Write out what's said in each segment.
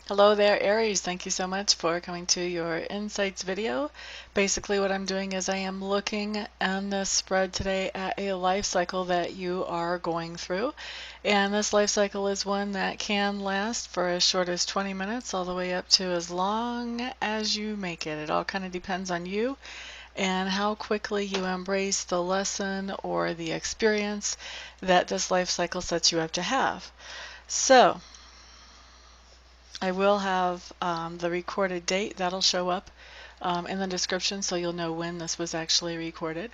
Hello there, Aries. Thank you so much for coming to your Insights video. Basically, what I'm doing is I am looking on this spread today at a life cycle that you are going through. And this life cycle is one that can last for as short as 20 minutes all the way up to as long as you make it. It all kind of depends on you and how quickly you embrace the lesson or the experience that this life cycle sets you up to have. So, I will have the recorded date that'll show up in the description so you'll know when this was actually recorded.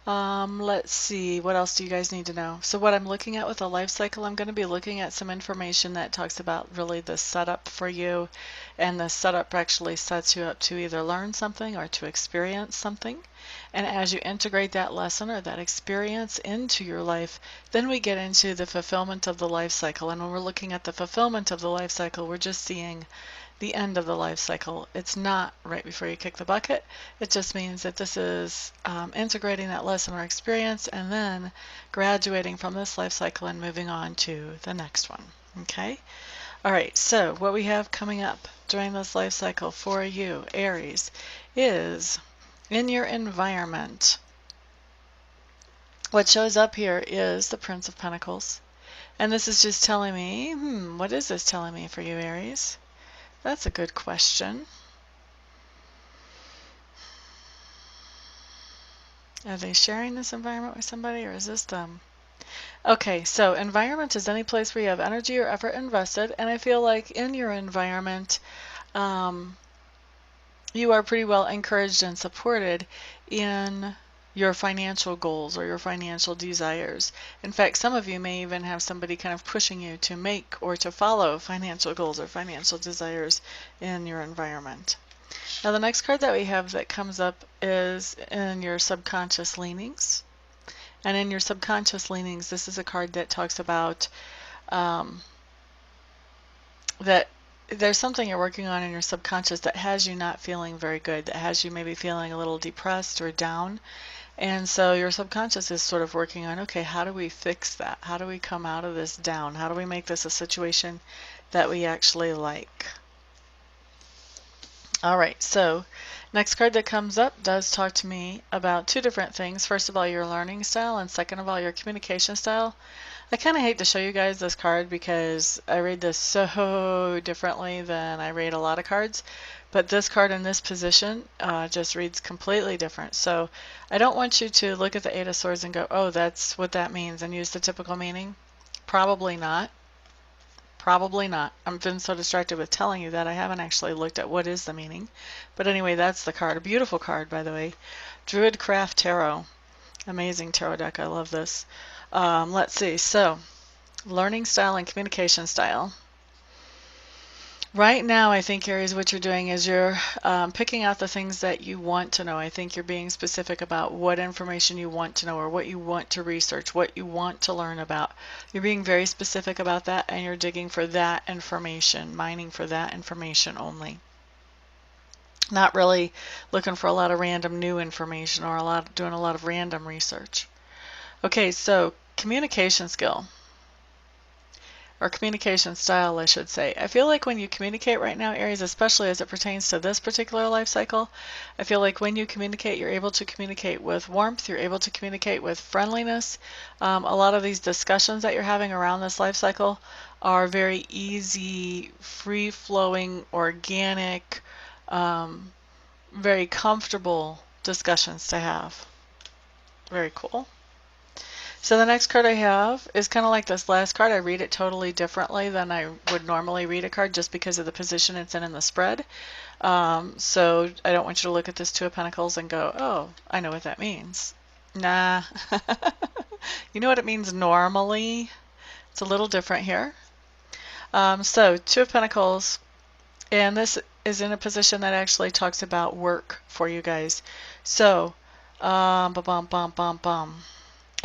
Let's see, what else do you guys need to know? So what I'm looking at with the life cycle, I'm going to be looking at some information that talks about really the setup for you, and the setup actually sets you up to either learn something or to experience something. And as you integrate that lesson or that experience into your life, then we get into the fulfillment of the life cycle. And when we're looking at the fulfillment of the life cycle, we're just seeing the end of the life cycle. It's not right before you kick the bucket. It just means that this is integrating that lesson or experience and then graduating from this life cycle and moving on to the next one. Okay? All right, so what we have coming up during this life cycle for you, Aries, is in your environment. What shows up here is the Prince of Pentacles. And this is just telling me, what is this telling me for you, Aries? That's a good question. Are they sharing this environment with somebody, or is this them? Okay, so environment is any place where you have energy or effort invested, and I feel like in your environment, you are pretty well encouraged and supported in your financial goals or your financial desires. In fact, some of you may even have somebody kind of pushing you to make or to follow financial goals or financial desires in your environment. Now, the next card that we have that comes up is in your subconscious leanings. And in your subconscious leanings, this is a card that talks about that there's something you're working on in your subconscious that has you not feeling very good, that has you maybe feeling a little depressed or down. And so your subconscious is sort of working on, okay, how do we fix that? How do we come out of this down? How do we make this a situation that we actually like? All right, so next card that comes up does talk to me about two different things. First of all, your learning style, and second of all, your communication style. I kind of hate to show you guys this card because I read this so differently than I read a lot of cards, but this card in this position just reads completely different. So I don't want you to look at the Eight of Swords and go, oh, that's what that means, and use the typical meaning. Probably not. Probably not. I've been so distracted with telling you that I haven't actually looked at what is the meaning. But anyway, that's the card. A beautiful card, by the way. Druidcraft Tarot. Amazing tarot deck. I love this. Let's see. So, learning style and communication style. Right now, I think, Aries, what you're doing is you're picking out the things that you want to know. I think you're being specific about what information you want to know or what you want to research, what you want to learn about. You're being very specific about that, and you're digging for that information, mining for that information only. Not really looking for a lot of random new information or doing a lot of random research. Okay, so communication skill. Or communication style, I should say. I feel like when you communicate right now, Aries, especially as it pertains to this particular life cycle, I feel like when you communicate, you're able to communicate with warmth, you're able to communicate with friendliness. A lot of these discussions that you're having around this life cycle are very easy, free-flowing, organic, very comfortable discussions to have. Very cool. So the next card I have is kind of like this last card. I read it totally differently than I would normally read a card just because of the position it's in the spread. So I don't want you to look at this Two of Pentacles and go, oh, I know what that means. Nah. You know what it means normally? It's a little different here. So Two of Pentacles, and this is in a position that actually talks about work for you guys. So,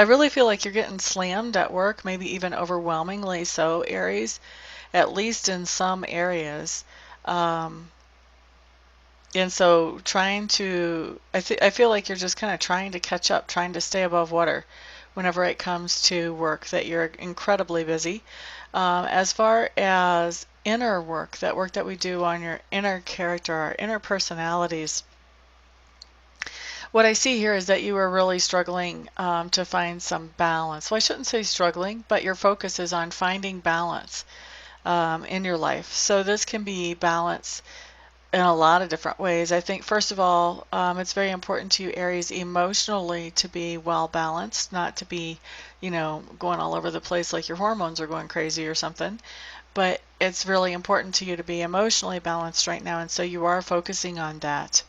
I really feel like you're getting slammed at work, maybe even overwhelmingly so, Aries, at least in some areas. And so I feel like you're just kind of trying to catch up, trying to stay above water whenever it comes to work, that you're incredibly busy. As far as inner work, that work that we do on your inner character, our inner personalities, what I see here is that you are really struggling to find some balance. Well, I shouldn't say struggling, but your focus is on finding balance in your life. So this can be balance in a lot of different ways. I think, first of all, it's very important to you, Aries, emotionally to be well balanced, not to be, going all over the place like your hormones are going crazy or something. But it's really important to you to be emotionally balanced right now, and so you are focusing on that.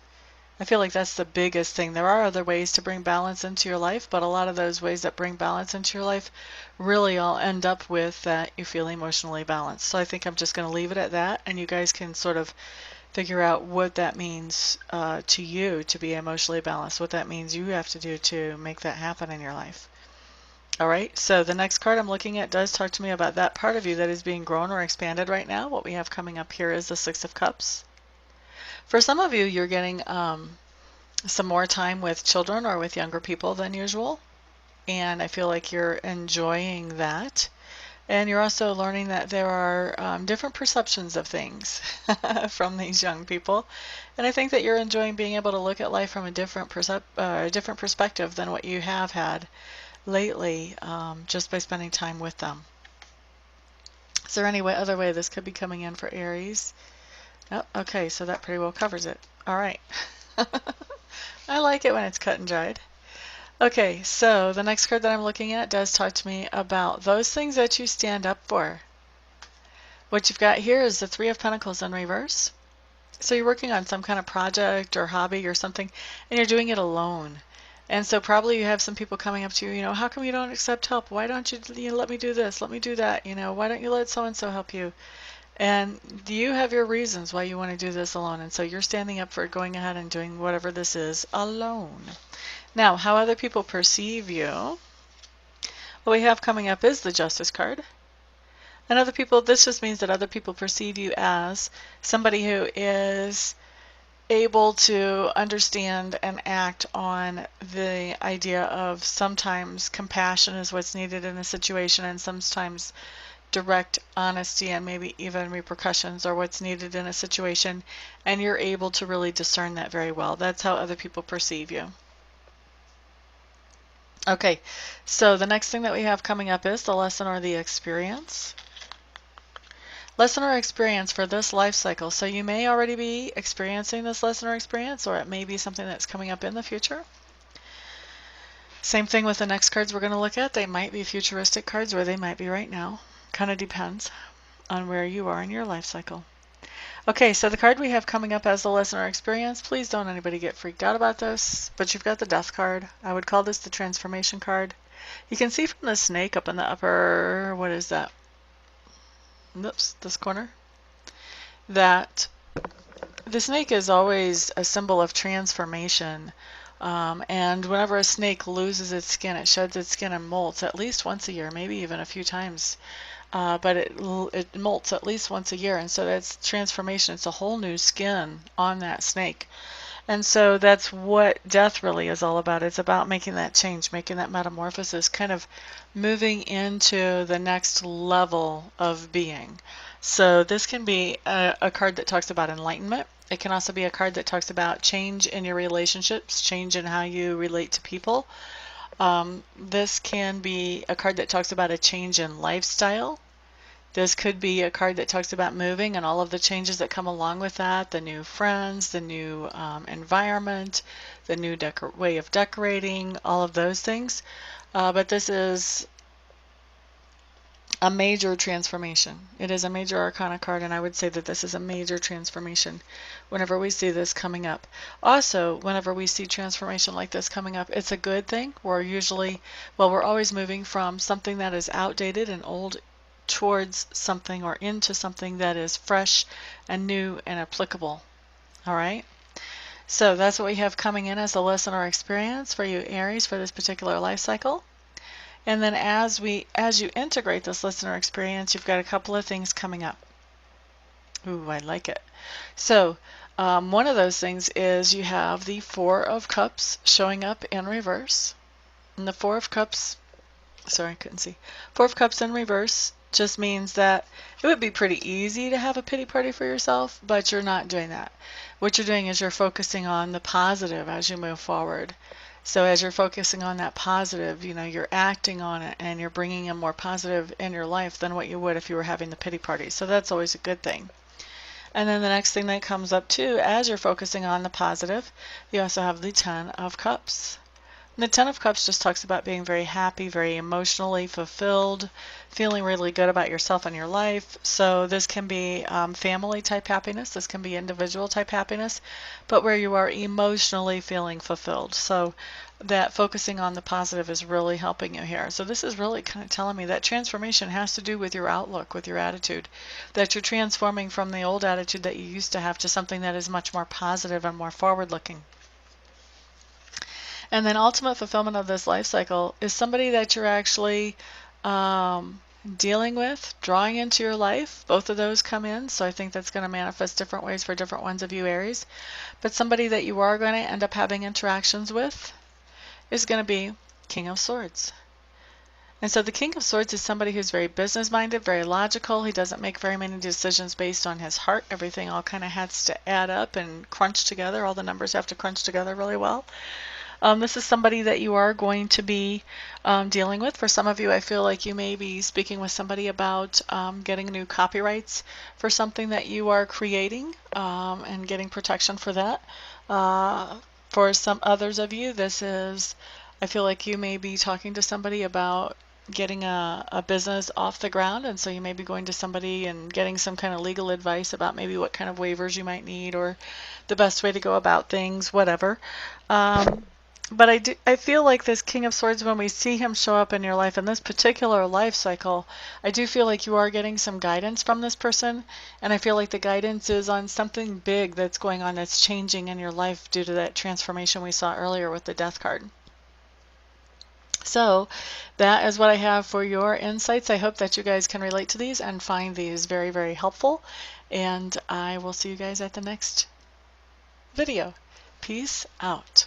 I feel like that's the biggest thing. There are other ways to bring balance into your life, but a lot of those ways that bring balance into your life really all end up with that you feel emotionally balanced. So I think I'm just going to leave it at that, and you guys can sort of figure out what that means to you to be emotionally balanced, what that means you have to do to make that happen in your life. All right, so the next card I'm looking at does talk to me about that part of you that is being grown or expanded right now. What we have coming up here is the Six of Cups. For some of you, you're getting some more time with children or with younger people than usual, and I feel like you're enjoying that. And you're also learning that there are different perceptions of things from these young people. And I think that you're enjoying being able to look at life from a different perspective than what you have had lately, just by spending time with them. Is there any other way this could be coming in for Aries? Oh, okay, so that pretty well covers it. All right. I like it when it's cut and dried. Okay, so the next card that I'm looking at does talk to me about those things that you stand up for. What you've got here is the Three of Pentacles in reverse. So you're working on some kind of project or hobby or something, and you're doing it alone. And so probably you have some people coming up to you, how come you don't accept help? Why don't you let me do this? Let me do that? Why don't you let so-and-so help you? And you have your reasons why you want to do this alone. And so you're standing up for going ahead and doing whatever this is alone. Now, how other people perceive you, what we have coming up is the Justice card. And other people, this just means that other people perceive you as somebody who is able to understand and act on the idea of sometimes compassion is what's needed in a situation, and sometimes direct honesty and maybe even repercussions are what's needed in a situation, and you're able to really discern that very well. That's how other people perceive you. Okay, so the next thing that we have coming up is the lesson or the experience. Lesson or experience for this life cycle. So you may already be experiencing this lesson or experience, or it may be something that's coming up in the future. Same thing with the next cards we're going to look at. They might be futuristic cards, or they might be right now. Kind of depends on where you are in your life cycle. Okay, so the card we have coming up as the lesson or experience, please don't anybody get freaked out about this, but you've got the Death card. I would call this the transformation card. You can see from the snake up in the upper, what is that? Oops, this corner. That the snake is always a symbol of transformation. And whenever a snake loses its skin, it sheds its skin and molts at least once a year, maybe even a few times. But it molts at least once a year, and so that's transformation. It's a whole new skin on that snake. And so that's what death really is all about. It's about making that change, making that metamorphosis, kind of moving into the next level of being. So this can be a card that talks about enlightenment. It can also be a card that talks about change in your relationships, change in how you relate to people. This can be a card that talks about a change in lifestyle. This could be a card that talks about moving and all of the changes that come along with that, the new friends, the new environment, the new way of decorating, all of those things. But this is a major transformation. It is a major arcana card, and I would say that this is a major transformation whenever we see this coming up. Also, whenever we see transformation like this coming up, it's a good thing. We're always moving from something that is outdated and old towards something or into something that is fresh and new and applicable. All right? So that's what we have coming in as a lesson or experience for you, Aries, for this particular life cycle. And then as you integrate this lesson or experience, you've got a couple of things coming up. Ooh, I like it. So one of those things is you have the Four of Cups showing up in reverse. And the Four of Cups, sorry, I couldn't see. Four of Cups in reverse just means that it would be pretty easy to have a pity party for yourself, but you're not doing that. What you're doing is you're focusing on the positive as you move forward. So as you're focusing on that positive, you know, you're acting on it and you're bringing in more positive in your life than what you would if you were having the pity party. So that's always a good thing. And then the next thing that comes up too, as you're focusing on the positive, you also have the Ten of Cups. And the Ten of Cups just talks about being very happy, very emotionally fulfilled, feeling really good about yourself and your life. So this can be family type happiness, this can be individual type happiness, but where you are emotionally feeling fulfilled. So that focusing on the positive is really helping you here. So this is really kind of telling me that transformation has to do with your outlook, with your attitude, that you're transforming from the old attitude that you used to have to something that is much more positive and more forward looking. And then ultimate fulfillment of this life cycle is somebody that you're actually dealing with, drawing into your life. Both of those come in, so I think that's going to manifest different ways for different ones of you Aries. But somebody that you are going to end up having interactions with is going to be King of Swords. And so the King of Swords is somebody who's very business-minded, very logical. He doesn't make very many decisions based on his heart. Everything all kind of has to add up and crunch together. All the numbers have to crunch together really well. This is somebody that you are going to be dealing with. For some of you, I feel like you may be speaking with somebody about getting new copyrights for something that you are creating and getting protection for that. For some others of you, I feel like you may be talking to somebody about getting a business off the ground, and so you may be going to somebody and getting some kind of legal advice about maybe what kind of waivers you might need or the best way to go about things, whatever. But I feel like this King of Swords, when we see him show up in your life in this particular life cycle, I do feel like you are getting some guidance from this person, and I feel like the guidance is on something big that's going on, that's changing in your life due to that transformation we saw earlier with the Death card. So that is what I have for your insights. I hope that you guys can relate to these and find these very, very helpful, and I will see you guys at the next video. Peace out.